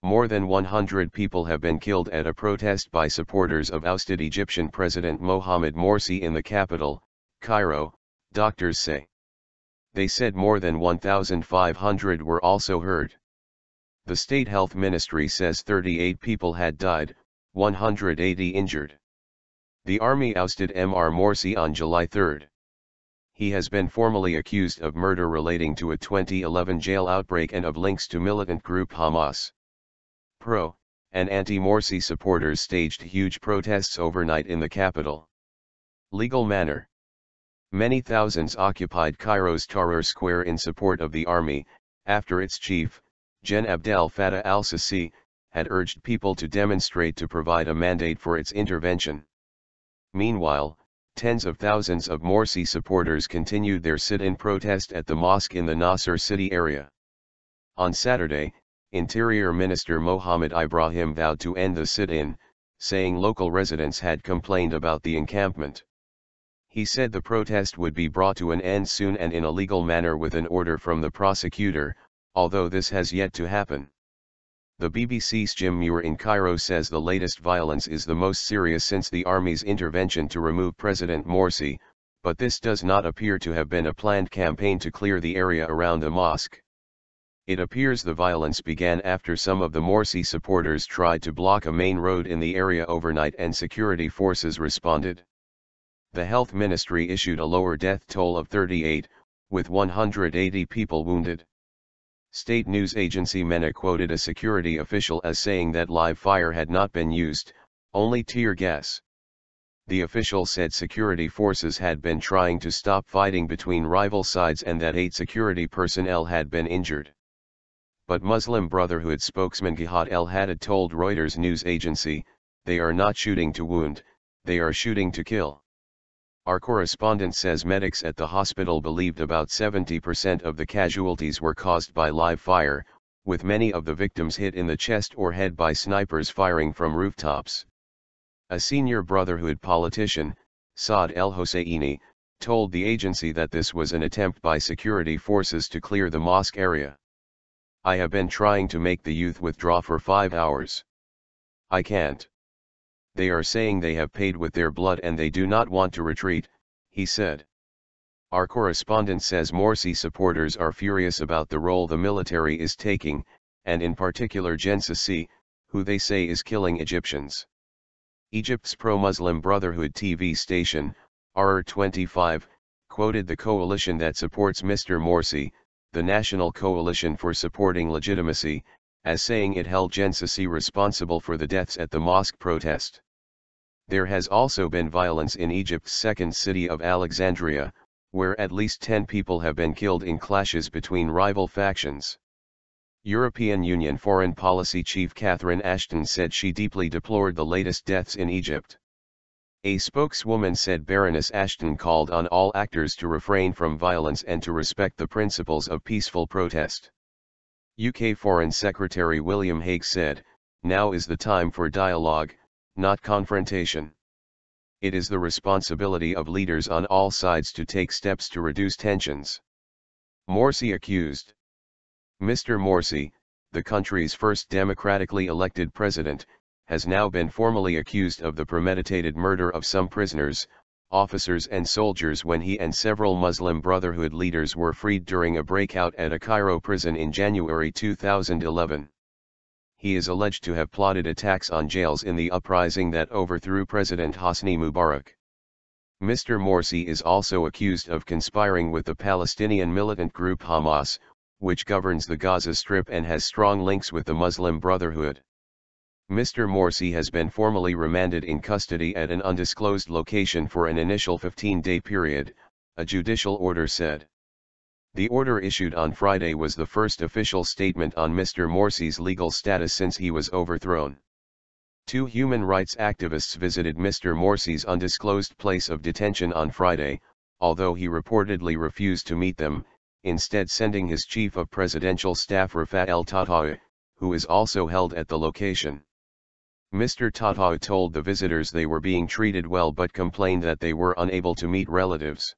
More than 100 people have been killed at a protest by supporters of ousted Egyptian President Mohammed Morsi in the capital, Cairo, doctors say. They said more than 1,500 were also hurt. The state health ministry says 38 people had died, 180 injured. The army ousted Mr Morsi on July 3. He has been formally accused of murder relating to a 2011 jail outbreak and of links to militant group Hamas. Pro- and anti-Morsi supporters staged huge protests overnight in the capital. Legal manner. Many thousands occupied Cairo's Tahrir Square in support of the army, after its chief, Gen. Abdel Fattah al-Sisi, had urged people to demonstrate to provide a mandate for its intervention. Meanwhile, tens of thousands of Morsi supporters continued their sit-in protest at the mosque in the Nasr City area. On Saturday, Interior Minister Mohammed Ibrahim vowed to end the sit-in, saying local residents had complained about the encampment. He said the protest would be brought to an end soon and in a legal manner with an order from the prosecutor, although this has yet to happen. The BBC's Jim Muir in Cairo says the latest violence is the most serious since the army's intervention to remove President Morsi, but this does not appear to have been a planned campaign to clear the area around a mosque. It appears the violence began after some of the Morsi supporters tried to block a main road in the area overnight and security forces responded. The health ministry issued a lower death toll of 38, with 180 people wounded. State news agency MENA quoted a security official as saying that live fire had not been used, only tear gas. The official said security forces had been trying to stop fighting between rival sides and that 8 security personnel had been injured. But Muslim Brotherhood spokesman Jihad el-Haddad told Reuters news agency, "They are not shooting to wound, they are shooting to kill." Our correspondent says medics at the hospital believed about 70% of the casualties were caused by live fire, with many of the victims hit in the chest or head by snipers firing from rooftops. A senior Brotherhood politician, Saad el-Hosseini, told the agency that this was an attempt by security forces to clear the mosque area. "I have been trying to make the youth withdraw for 5 hours. I can't. They are saying they have paid with their blood and they do not want to retreat," he said. Our correspondent says Morsi supporters are furious about the role the military is taking, and in particular al-Sisi, who they say is killing Egyptians. Egypt's pro-Muslim Brotherhood TV station, RR25, quoted the coalition that supports Mr Morsi, the National Coalition for Supporting Legitimacy, as saying it held al-Sisi responsible for the deaths at the mosque protest. There has also been violence in Egypt's second city of Alexandria, where at least 10 people have been killed in clashes between rival factions. European Union Foreign Policy Chief Catherine Ashton said she deeply deplored the latest deaths in Egypt. A spokeswoman said Baroness Ashton called on all actors to refrain from violence and to respect the principles of peaceful protest. UK Foreign Secretary William Hague said, "Now is the time for dialogue, not confrontation. It is the responsibility of leaders on all sides to take steps to reduce tensions." Morsi accused. Mr Morsi, the country's first democratically elected president, has now been formally accused of the premeditated murder of some prisoners, officers and soldiers when he and several Muslim Brotherhood leaders were freed during a breakout at a Cairo prison in January 2011. He is alleged to have plotted attacks on jails in the uprising that overthrew President Hosni Mubarak. Mr Morsi is also accused of conspiring with the Palestinian militant group Hamas, which governs the Gaza Strip and has strong links with the Muslim Brotherhood. Mr Morsi has been formally remanded in custody at an undisclosed location for an initial 15-day period, a judicial order said. The order issued on Friday was the first official statement on Mr Morsi's legal status since he was overthrown. 2 human rights activists visited Mr Morsi's undisclosed place of detention on Friday, although he reportedly refused to meet them, instead sending his chief of presidential staff Rafat el-Fattah, who is also held at the location. Mr Fattah told the visitors they were being treated well but complained that they were unable to meet relatives.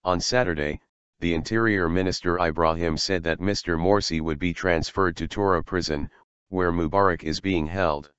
On Saturday, the Interior Minister Ibrahim said that Mr Morsi would be transferred to Tora prison, where Mubarak is being held.